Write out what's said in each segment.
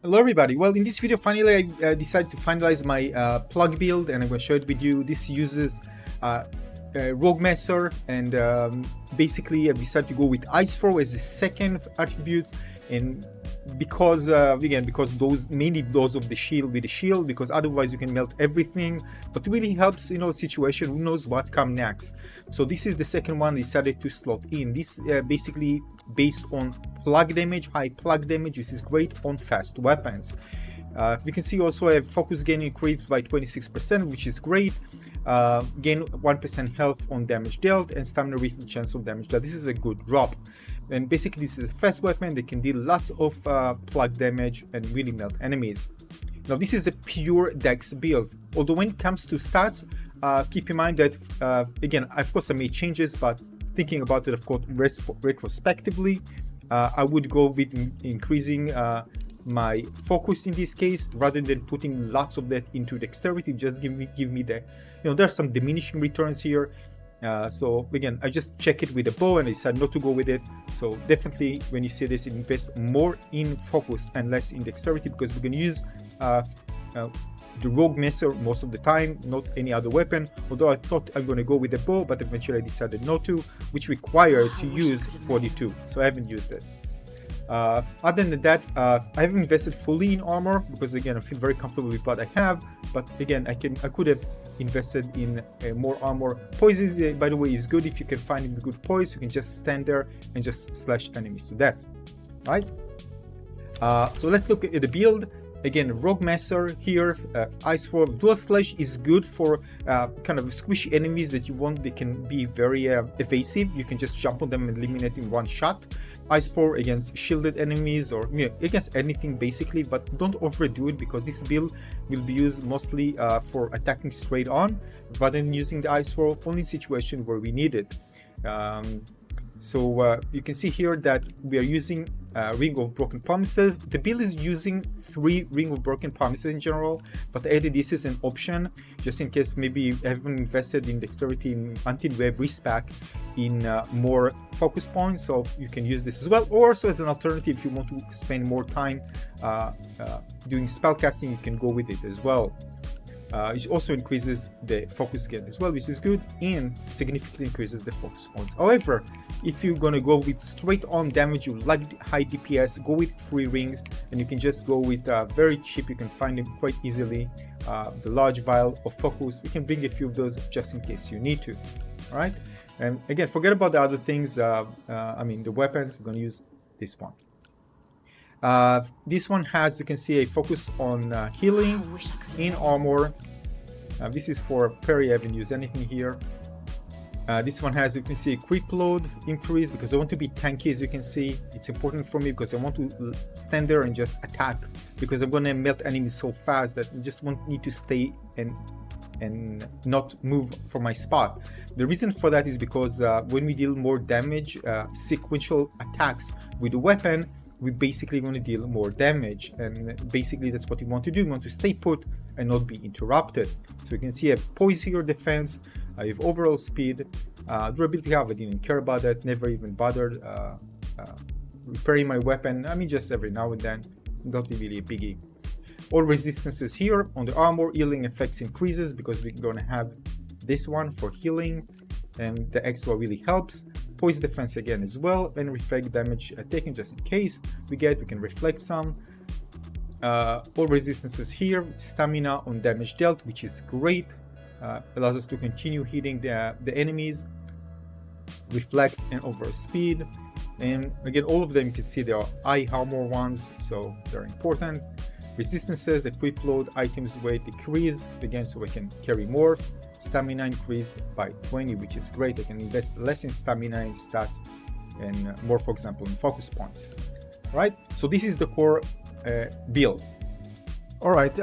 Hello everybody. Well, in this video finally I decided to finalize my plug build, and I'm going to share it with you. This uses Rogue Messer, and basically I decided to go with Ice Throw as the second attribute, and because again, because those mainly those of the shield with the shield, because otherwise you can melt everything, but it really helps, you know, situation. Who knows what's come next? So this is the second one I decided to slot in. This basically based on plug damage, high plug damage. This is great on fast weapons. You can see also I have focus gain increased by 26%, which is great. Gain 1% health on damage dealt, and stamina refill chance on damage dealt. This is a good drop. And basically this is a fast weapon that can deal lots of plug damage and really melt enemies. Now this is a pure DEX build, although when it comes to stats, keep in mind that again, of course I made changes, but thinking about it, of course, retrospectively, I would go with increasing my focus in this case, rather than putting lots of that into dexterity. Just give me the, you know, there's some diminishing returns here. So again, I just check it with the bow and I decided not to go with it. So definitely when you see this, invest more in focus and less in dexterity, because we're going to use the Rogue Messer most of the time, not any other weapon. Although I thought I'm going to go with the bow, but eventually I decided not to, which required to use 42, so I haven't used it. Other than that, I haven't invested fully in armor, because again I feel very comfortable with what I have. But again, I could have invested in more armor. Poise, by the way, is good. If you can find a good poise, you can just stand there and just slash enemies to death, right? So let's look at the build. Again, Rogue Messer here, Ice Throw. Dual Slash is good for kind of squishy enemies that you want. They can be very evasive. You can just jump on them and eliminate in one shot. Ice Throw against shielded enemies, or, you know, against anything basically, but don't overdo it, because this build will be used mostly for attacking straight on, rather than using the Ice Throw only in situation where we need it. So you can see here that we are using Ring of Broken Promises. The build is using 3 Ring of Broken Promises in general, but I added this as an option just in case maybe you haven't invested in dexterity until we have respec in more focus points, so you can use this as well. Or so as an alternative, if you want to spend more time doing spellcasting, you can go with it as well. It also increases the focus gain as well, which is good, and significantly increases the focus points. However, if you're gonna go with straight on damage, you like high DPS, go with 3 rings, and you can just go with very cheap. You can find them quite easily. The large vial of focus, you can bring a few of those just in case you need to. All right, and again, forget about the other things. I mean, the weapons. We're gonna use this one. This one has, you can see, a focus on healing in armor. This is for parry. I haven't used anything here. This one has, you can see, a quick load increase, because I want to be tanky. As you can see, it's important for me because I want to stand there and just attack, because I'm gonna melt enemies so fast that I just need to stay and not move from my spot. The reason for that is because when we deal more damage, sequential attacks with the weapon, we basically want to deal more damage, and basically that's what you want to do. You want to stay put and not be interrupted. So you can see I have poise here, defense, I have overall speed, durability. I didn't care about that, never even bothered repairing my weapon. I mean, just every now and then, not really a biggie. All resistances here on the armor. Healing effects increases because we're gonna have this one for healing, and the extra really helps. Poise defense again as well, and reflect damage taken just in case we can reflect some. All resistances here. Stamina on damage dealt, which is great. Allows us to continue hitting the enemies. Reflect and overall speed. And again, all of them, you can see they are eye armor ones, so they're important. Resistances, equip load, items weight decrease, again, so I can carry more. Stamina increased by 20, which is great. I can invest less in stamina and stats, and more, for example, in focus points. Right? So this is the core build. All right.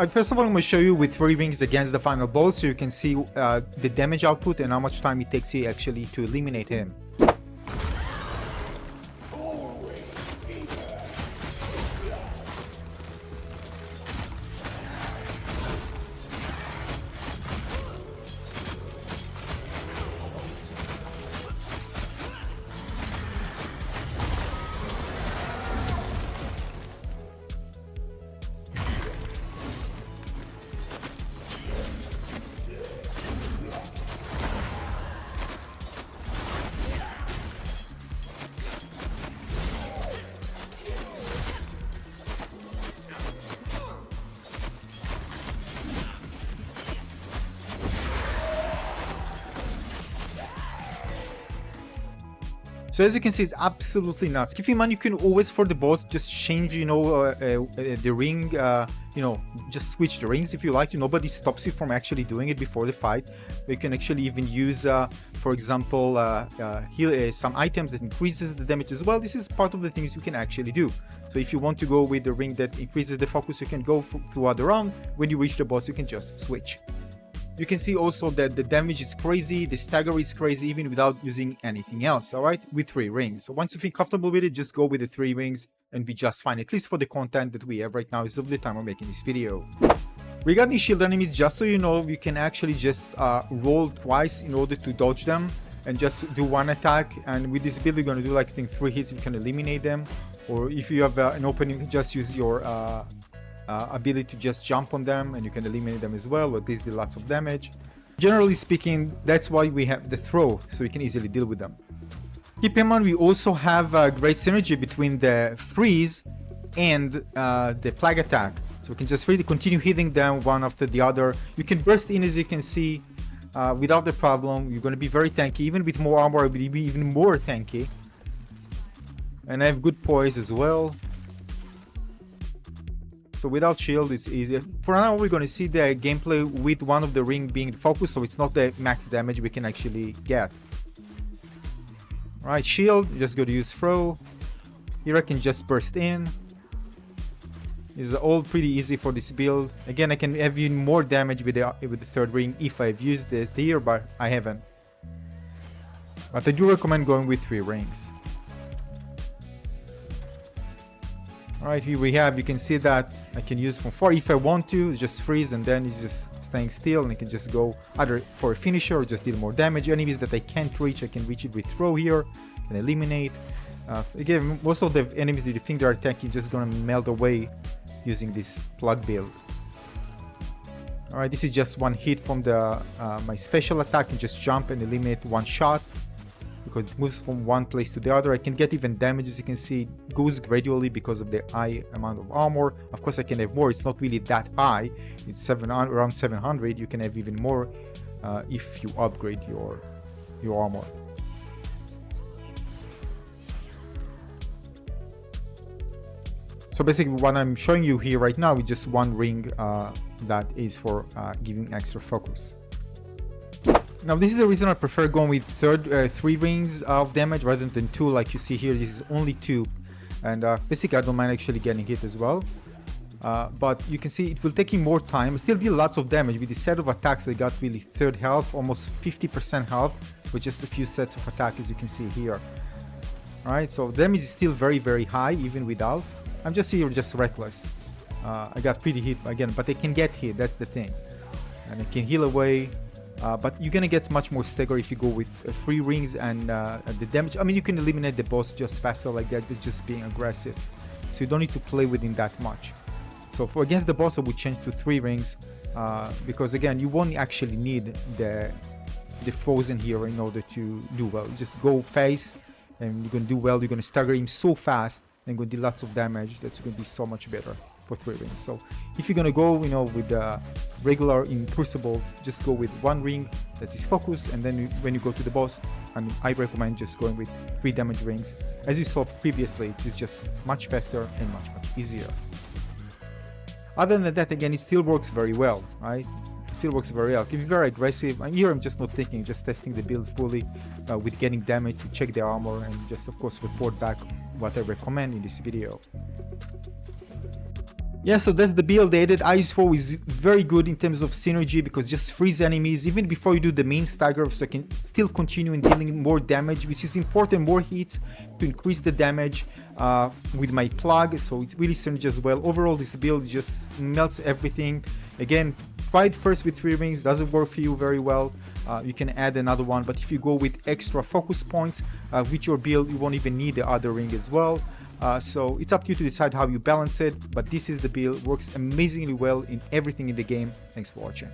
First of all, I'm going to show you with 3 rings against the final boss, so you can see the damage output and how much time it takes you actually to eliminate him. So as you can see, it's absolutely nuts. Keep in mind, you can always, for the boss, just change, the ring, just switch the rings if you like. Nobody stops you from actually doing it before the fight. You can actually even use, for example, heal some items that increases the damage as well. This is part of the things you can actually do. So if you want to go with the ring that increases the focus, you can go throughout the round. When you reach the boss, you can just switch. You can see also that the damage is crazy, the stagger is crazy even without using anything else, alright? With 3 rings. So once you feel comfortable with it, just go with the 3 rings and be just fine, at least for the content that we have right now as of the time we're making this video. Regarding shield enemies, just so you know, you can actually just roll twice in order to dodge them and just do 1 attack. And with this build, you're going to do like, I think, 3 hits, you can eliminate them. Or if you have an opening, you can just use your ability to just jump on them and you can eliminate them as well, or these do lots of damage. Generally speaking, that's why we have the throw, so we can easily deal with them. Keep in mind, we also have a great synergy between the freeze and the plague attack. So we can just really continue hitting them one after the other. You can burst in, as you can see, without the problem. You're going to be very tanky. Even with more armor, it will be even more tanky. And I have good poise as well. So without shield, it's easier. For now, we're going to see the gameplay with one of the ring being focused, so it's not the max damage we can actually get. Alright, shield, just go to use throw. Here I can just burst in. It's all pretty easy for this build. Again, I can have even more damage with the 3rd ring if I've used this here, but I haven't. But I do recommend going with 3 rings. Alright, here we have, you can see that I can use from far if I want to, just freeze and then it's just staying still, and I can just go either for a finisher or just deal more damage. Enemies that I can't reach, I can reach it with throw here, and eliminate. Again, most of the enemies that you think they are attacking just gonna melt away using this plug build. Alright, this is just 1 hit from the my special attack, and just jump and eliminate 1 shot. Because it moves from one place to the other. I can get even damage, as you can see, it goes gradually because of the high amount of armor. Of course I can have more, it's not really that high, it's around 700. You can have even more if you upgrade your armor. So basically what I'm showing you here right now is just 1 ring that is for giving extra focus. Now this is the reason I prefer going with 3 rings of damage rather than 2 like you see here. This is only 2, and basically I don't mind actually getting hit as well. But you can see it will take me more time. I still deal lots of damage. With the set of attacks I got really 3rd health, almost 50% health with just a few sets of attack, as you can see here. Alright, so damage is still very high even without. I'm just here just reckless. I got pretty hit again, but I can get hit, that's the thing. And I can heal away. But you're gonna get much more stagger if you go with 3 rings and the damage. I mean, you can eliminate the boss just faster like that with just being aggressive. So you don't need to play with him that much. So for against the boss, I would change to 3 rings because again, you won't actually need the frozen here in order to do well. You just go face and you're gonna do well. You're gonna stagger him so fast and gonna do lots of damage. That's gonna be so much better for 3 rings. So if you're gonna go, with the regular in Crucible, just go with 1 ring that is focus, and then when you go to the boss, I recommend just going with 3 damage rings. As you saw previously, it is just much faster and much easier. Other than that, again, it still works very well, right? It still works very well. It can be very aggressive. Here I'm just not thinking, just testing the build fully with getting damage to check the armor and just of course report back what I recommend in this video. Yeah, so that's the build. The added Ice Foe is very good in terms of synergy because just freeze enemies even before you do the main stagger, so I can still continue in dealing more damage, which is important, more hits to increase the damage with my plug, so it's really synergy as well. Overall, this build just melts everything. Again, try it first with 3 rings, doesn't work for you very well. You can add another one, but if you go with extra focus points with your build, you won't even need the other ring as well. So it's up to you to decide how you balance it, but this is the build, works amazingly well in everything in the game. Thanks for watching.